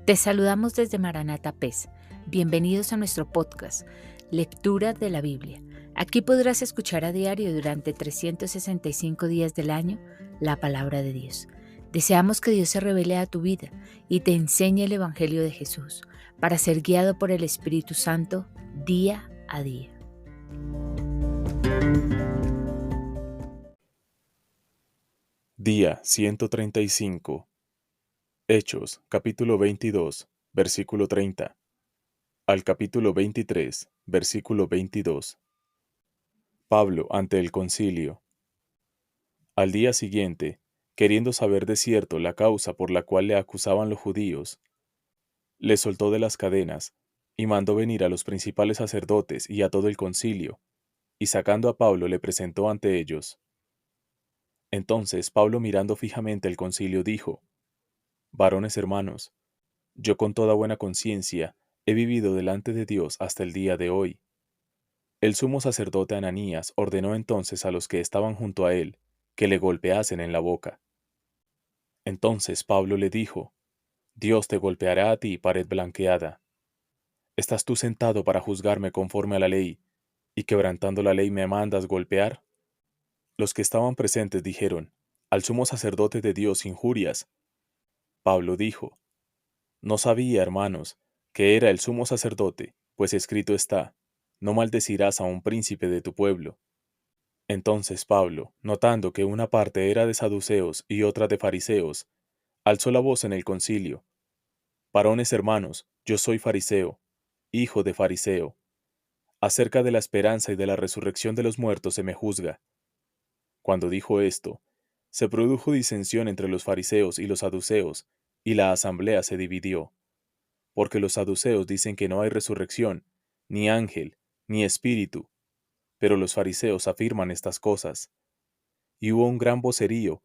Te saludamos desde Maranata PES. Bienvenidos a nuestro podcast, Lectura de la Biblia. Aquí podrás escuchar a diario durante 365 días del año la palabra de Dios. Deseamos que Dios se revele a tu vida y te enseñe el Evangelio de Jesús para ser guiado por el Espíritu Santo día a día. Día 135. Hechos, capítulo 22, versículo 30. Al capítulo 23, versículo 22. Pablo ante el concilio. Al día siguiente, queriendo saber de cierto la causa por la cual le acusaban los judíos, le soltó de las cadenas, y mandó venir a los principales sacerdotes y a todo el concilio, y sacando a Pablo le presentó ante ellos. Entonces Pablo, mirando fijamente el concilio, dijo: Varones hermanos, yo con toda buena conciencia he vivido delante de Dios hasta el día de hoy. El sumo sacerdote Ananías ordenó entonces a los que estaban junto a él que le golpeasen en la boca. Entonces Pablo le dijo: Dios te golpeará a ti, pared blanqueada. ¿Estás tú sentado para juzgarme conforme a la ley, y quebrantando la ley me mandas golpear? Los que estaban presentes dijeron: Al sumo sacerdote de Dios injurias. Pablo dijo: No sabía, hermanos, que era el sumo sacerdote, pues escrito está: No maldecirás a un príncipe de tu pueblo. Entonces Pablo, notando que una parte era de saduceos y otra de fariseos, alzó la voz en el concilio: Varones hermanos, yo soy fariseo, hijo de fariseo. Acerca de la esperanza y de la resurrección de los muertos se me juzga. Cuando dijo esto, se produjo disensión entre los fariseos y los saduceos, y la asamblea se dividió. Porque los saduceos dicen que no hay resurrección, ni ángel, ni espíritu, pero los fariseos afirman estas cosas. Y hubo un gran vocerío,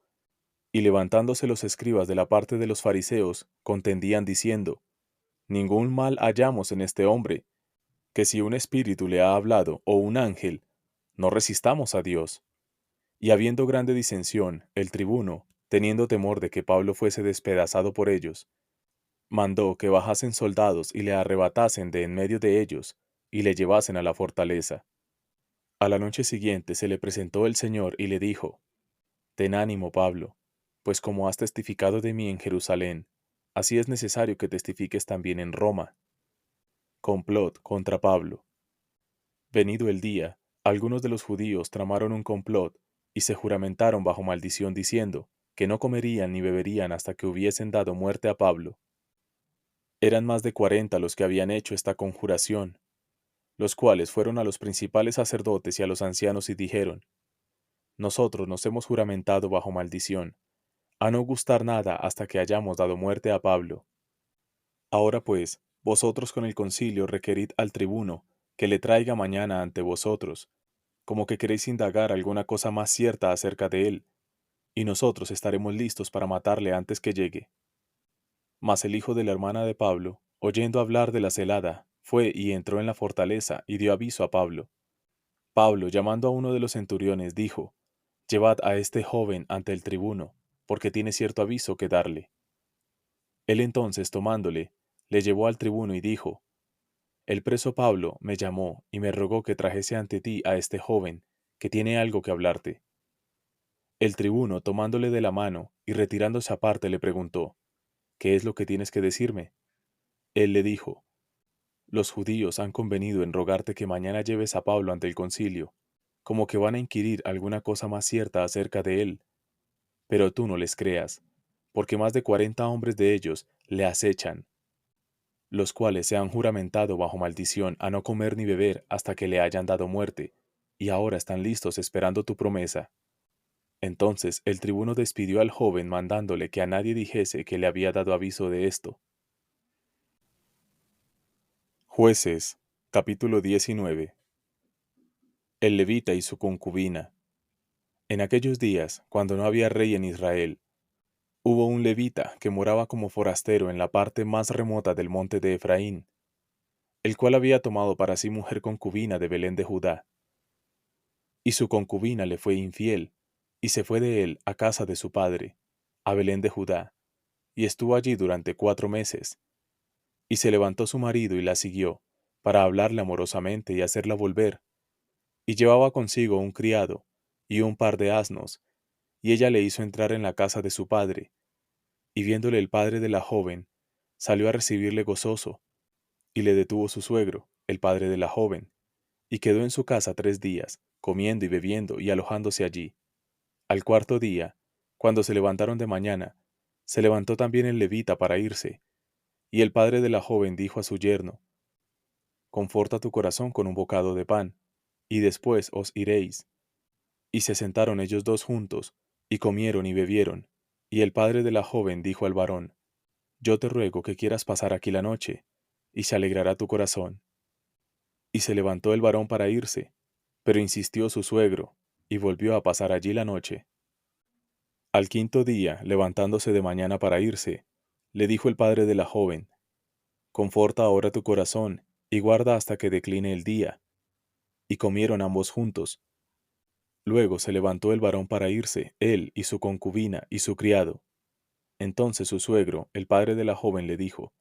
y levantándose los escribas de la parte de los fariseos, contendían diciendo: Ningún mal hallamos en este hombre, que si un espíritu le ha hablado, o un ángel, no resistamos a Dios. Y habiendo grande disensión, el tribuno, teniendo temor de que Pablo fuese despedazado por ellos, mandó que bajasen soldados y le arrebatasen de en medio de ellos, y le llevasen a la fortaleza. A la noche siguiente se le presentó el Señor y le dijo: Ten ánimo, Pablo, pues como has testificado de mí en Jerusalén, así es necesario que testifiques también en Roma. Complot contra Pablo. Venido el día, algunos de los judíos tramaron un complot y se juramentaron bajo maldición diciendo que no comerían ni beberían hasta que hubiesen dado muerte a Pablo. Eran más de 40 los que habían hecho esta conjuración, los cuales fueron a los principales sacerdotes y a los ancianos y dijeron: Nosotros nos hemos juramentado bajo maldición, a no gustar nada hasta que hayamos dado muerte a Pablo. Ahora pues, vosotros con el concilio requerid al tribuno que le traiga mañana ante vosotros, como que queréis indagar alguna cosa más cierta acerca de él, y nosotros estaremos listos para matarle antes que llegue. Mas el hijo de la hermana de Pablo, oyendo hablar de la celada, fue y entró en la fortaleza y dio aviso a Pablo. Pablo, llamando a uno de los centuriones, dijo: Llevad a este joven ante el tribuno, porque tiene cierto aviso que darle. Él entonces, tomándole, le llevó al tribuno y dijo: El preso Pablo me llamó y me rogó que trajese ante ti a este joven, que tiene algo que hablarte. El tribuno, tomándole de la mano y retirándose aparte, le preguntó: ¿Qué es lo que tienes que decirme? Él le dijo: Los judíos han convenido en rogarte que mañana lleves a Pablo ante el concilio, como que van a inquirir alguna cosa más cierta acerca de él. Pero tú no les creas, porque más de 40 hombres de ellos le acechan, los cuales se han juramentado bajo maldición a no comer ni beber hasta que le hayan dado muerte, y ahora están listos esperando tu promesa. Entonces el tribuno despidió al joven mandándole que a nadie dijese que le había dado aviso de esto. Jueces, capítulo 19. El levita y su concubina. En aquellos días, cuando no había rey en Israel, hubo un levita que moraba como forastero en la parte más remota del monte de Efraín, el cual había tomado para sí mujer concubina de Belén de Judá. Y su concubina le fue infiel, y se fue de él a casa de su padre, a Belén de Judá, y estuvo allí durante 4 meses. Y se levantó su marido y la siguió, para hablarle amorosamente y hacerla volver. Y llevaba consigo un criado, y un par de asnos, y ella le hizo entrar en la casa de su padre. Y viéndole el padre de la joven, salió a recibirle gozoso, y le detuvo su suegro, el padre de la joven, y quedó en su casa 3 días, comiendo y bebiendo y alojándose allí. Al cuarto día, cuando se levantaron de mañana, se levantó también el levita para irse, y el padre de la joven dijo a su yerno, conforta tu corazón con un bocado de pan, y después os iréis. Y se sentaron ellos dos juntos, y comieron y bebieron. Y el padre de la joven dijo al varón, yo te ruego que quieras pasar aquí la noche, y se alegrará tu corazón. Y se levantó el varón para irse, pero insistió su suegro, y volvió a pasar allí la noche. Al quinto día, levantándose de mañana para irse, le dijo el padre de la joven, conforta ahora tu corazón, y guarda hasta que decline el día. Y comieron ambos juntos. Luego se levantó el varón para irse, él y su concubina y su criado. Entonces su suegro, el padre de la joven, le dijo,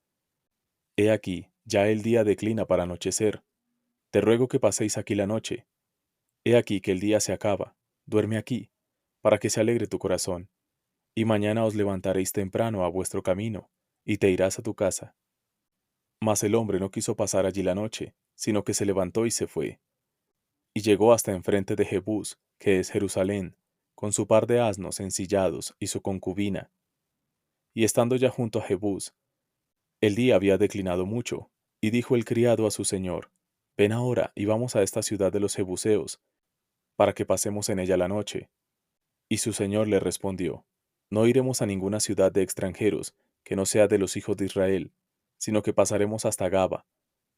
he aquí, ya el día declina para anochecer. Te ruego que paséis aquí la noche. He aquí que el día se acaba. Duerme aquí, para que se alegre tu corazón. Y mañana os levantaréis temprano a vuestro camino, y te irás a tu casa. Mas el hombre no quiso pasar allí la noche, sino que se levantó y se fue. Y llegó hasta enfrente de Jebús, que es Jerusalén, con su par de asnos ensillados y su concubina. Y estando ya junto a Jebús, el día había declinado mucho, y dijo el criado a su señor, ven ahora y vamos a esta ciudad de los Jebuseos, para que pasemos en ella la noche. Y su señor le respondió, no iremos a ninguna ciudad de extranjeros, que no sea de los hijos de Israel, sino que pasaremos hasta Gaba.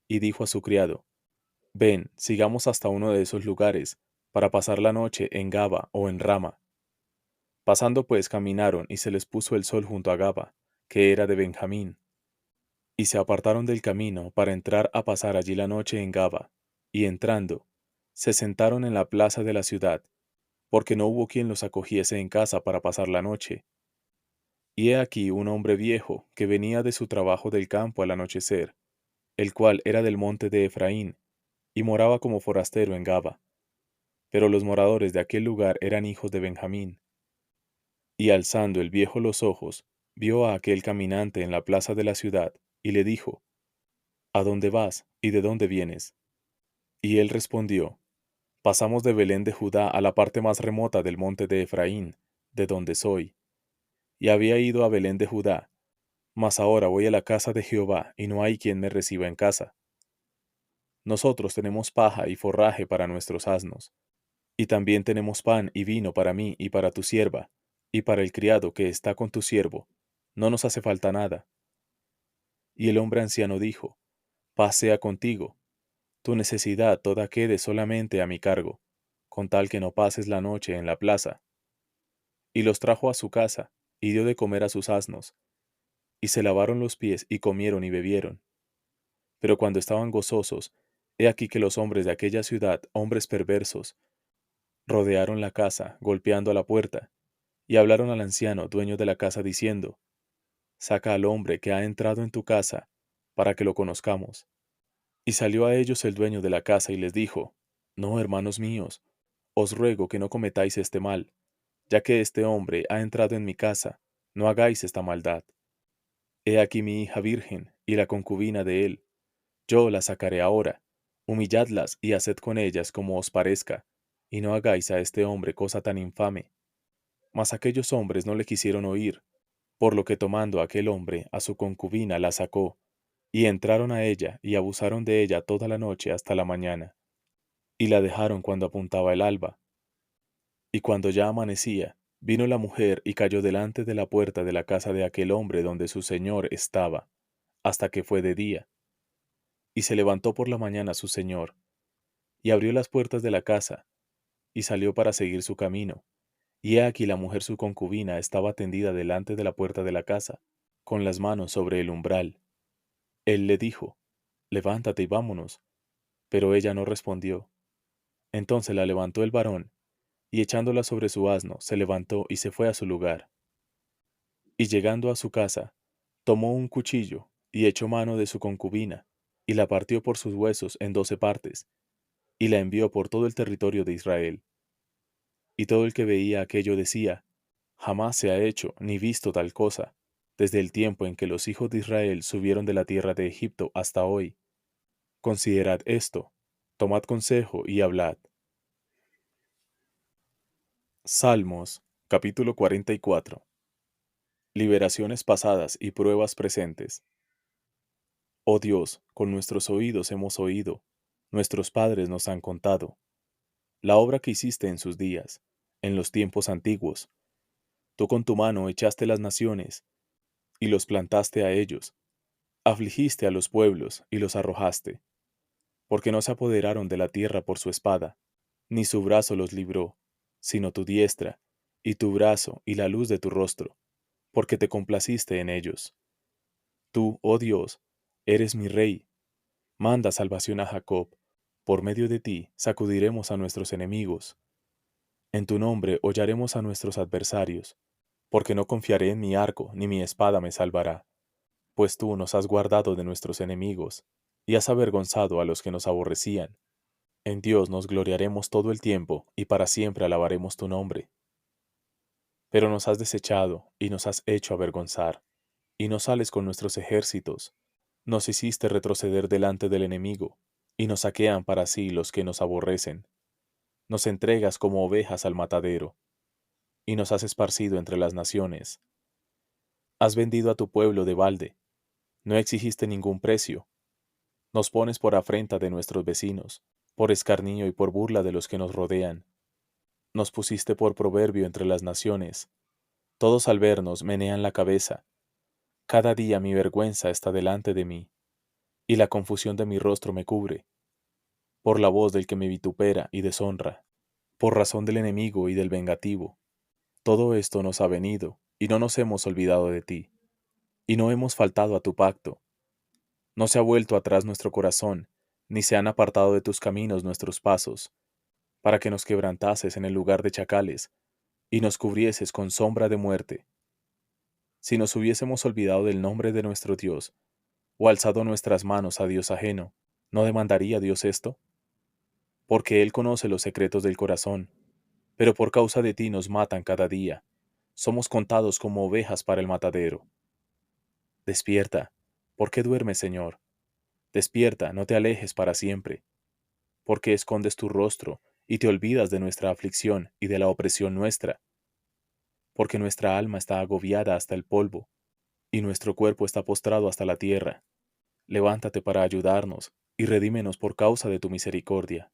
Y dijo a su criado, ven, sigamos hasta uno de esos lugares, para pasar la noche en Gaba o en Rama. Pasando pues caminaron y se les puso el sol junto a Gaba, que era de Benjamín. Y se apartaron del camino para entrar a pasar allí la noche en Gaba, y entrando, se sentaron en la plaza de la ciudad, porque no hubo quien los acogiese en casa para pasar la noche. Y he aquí un hombre viejo que venía de su trabajo del campo al anochecer, el cual era del monte de Efraín, y moraba como forastero en Gaba. Pero los moradores de aquel lugar eran hijos de Benjamín. Y alzando el viejo los ojos, vio a aquel caminante en la plaza de la ciudad, y le dijo, ¿a dónde vas y de dónde vienes? Y él respondió, pasamos de Belén de Judá a la parte más remota del monte de Efraín, de donde soy. Y había ido a Belén de Judá, mas ahora voy a la casa de Jehová, y no hay quien me reciba en casa. Nosotros tenemos paja y forraje para nuestros asnos, y también tenemos pan y vino para mí y para tu sierva, y para el criado que está con tu siervo. No nos hace falta nada. Y el hombre anciano dijo, paz sea contigo, tu necesidad toda quede solamente a mi cargo, con tal que no pases la noche en la plaza. Y los trajo a su casa, y dio de comer a sus asnos, y se lavaron los pies y comieron y bebieron. Pero cuando estaban gozosos, he aquí que los hombres de aquella ciudad, hombres perversos, rodearon la casa, golpeando a la puerta, y hablaron al anciano, dueño de la casa, diciendo, saca al hombre que ha entrado en tu casa, para que lo conozcamos. Y salió a ellos el dueño de la casa y les dijo, no, hermanos míos, os ruego que no cometáis este mal, ya que este hombre ha entrado en mi casa, no hagáis esta maldad. He aquí mi hija virgen y la concubina de él. Yo las sacaré ahora, humilladlas y haced con ellas como os parezca, y no hagáis a este hombre cosa tan infame. Mas aquellos hombres no le quisieron oír, por lo que tomando aquel hombre a su concubina la sacó, y entraron a ella y abusaron de ella toda la noche hasta la mañana, y la dejaron cuando apuntaba el alba. Y cuando ya amanecía, vino la mujer y cayó delante de la puerta de la casa de aquel hombre donde su señor estaba, hasta que fue de día. Y se levantó por la mañana su señor, y abrió las puertas de la casa, y salió para seguir su camino. Y he aquí la mujer su concubina estaba tendida delante de la puerta de la casa, con las manos sobre el umbral. Él le dijo, levántate y vámonos. Pero ella no respondió. Entonces la levantó el varón, y echándola sobre su asno, se levantó y se fue a su lugar. Y llegando a su casa, tomó un cuchillo, y echó mano de su concubina, y la partió por sus huesos en 12 partes, y la envió por todo el territorio de Israel. Y todo el que veía aquello decía, jamás se ha hecho ni visto tal cosa, desde el tiempo en que los hijos de Israel subieron de la tierra de Egipto hasta hoy. Considerad esto, tomad consejo y hablad. Salmos, capítulo 44. Liberaciones pasadas y pruebas presentes. Oh Dios, con nuestros oídos hemos oído, nuestros padres nos han contado, la obra que hiciste en sus días, en los tiempos antiguos. Tú con tu mano echaste las naciones, y los plantaste a ellos, afligiste a los pueblos y los arrojaste, porque no se apoderaron de la tierra por su espada, ni su brazo los libró, sino tu diestra, y tu brazo y la luz de tu rostro, porque te complaciste en ellos. Tú, oh Dios, eres mi Rey, manda salvación a Jacob, por medio de ti sacudiremos a nuestros enemigos. En tu nombre hollaremos a nuestros adversarios, porque no confiaré en mi arco, ni mi espada me salvará, pues tú nos has guardado de nuestros enemigos, y has avergonzado a los que nos aborrecían. En Dios nos gloriaremos todo el tiempo, y para siempre alabaremos tu nombre. Pero nos has desechado, y nos has hecho avergonzar, y no sales con nuestros ejércitos. Nos hiciste retroceder delante del enemigo, y nos saquean para sí los que nos aborrecen. Nos entregas como ovejas al matadero, y nos has esparcido entre las naciones. Has vendido a tu pueblo de balde, no exigiste ningún precio. Nos pones por afrenta de nuestros vecinos, por escarnio y por burla de los que nos rodean. Nos pusiste por proverbio entre las naciones. Todos al vernos menean la cabeza. Cada día mi vergüenza está delante de mí, y la confusión de mi rostro me cubre, por la voz del que me vitupera y deshonra, por razón del enemigo y del vengativo. Todo esto nos ha venido, y no nos hemos olvidado de ti, y no hemos faltado a tu pacto. No se ha vuelto atrás nuestro corazón, ni se han apartado de tus caminos nuestros pasos, para que nos quebrantases en el lugar de chacales, y nos cubrieses con sombra de muerte. Si nos hubiésemos olvidado del nombre de nuestro Dios, o alzado nuestras manos a Dios ajeno, ¿no demandaría Dios esto? Porque Él conoce los secretos del corazón, pero por causa de ti nos matan cada día. Somos contados como ovejas para el matadero. Despierta. ¿Por qué duermes, Señor? Despierta, no te alejes para siempre. ¿Por qué escondes tu rostro y te olvidas de nuestra aflicción y de la opresión nuestra? Porque nuestra alma está agobiada hasta el polvo, y nuestro cuerpo está postrado hasta la tierra. Levántate para ayudarnos, y redímenos por causa de tu misericordia.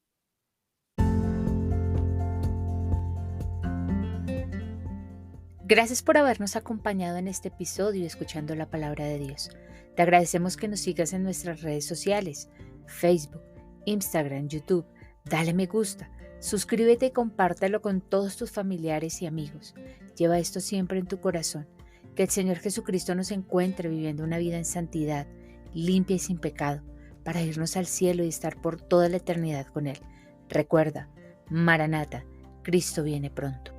Gracias por habernos acompañado en este episodio y escuchando la palabra de Dios. Te agradecemos que nos sigas en nuestras redes sociales, Facebook, Instagram, YouTube. Dale me gusta, suscríbete y compártelo con todos tus familiares y amigos. Lleva esto siempre en tu corazón. Que el Señor Jesucristo nos encuentre viviendo una vida en santidad, limpia y sin pecado, para irnos al cielo y estar por toda la eternidad con Él. Recuerda, Maranata, Cristo viene pronto.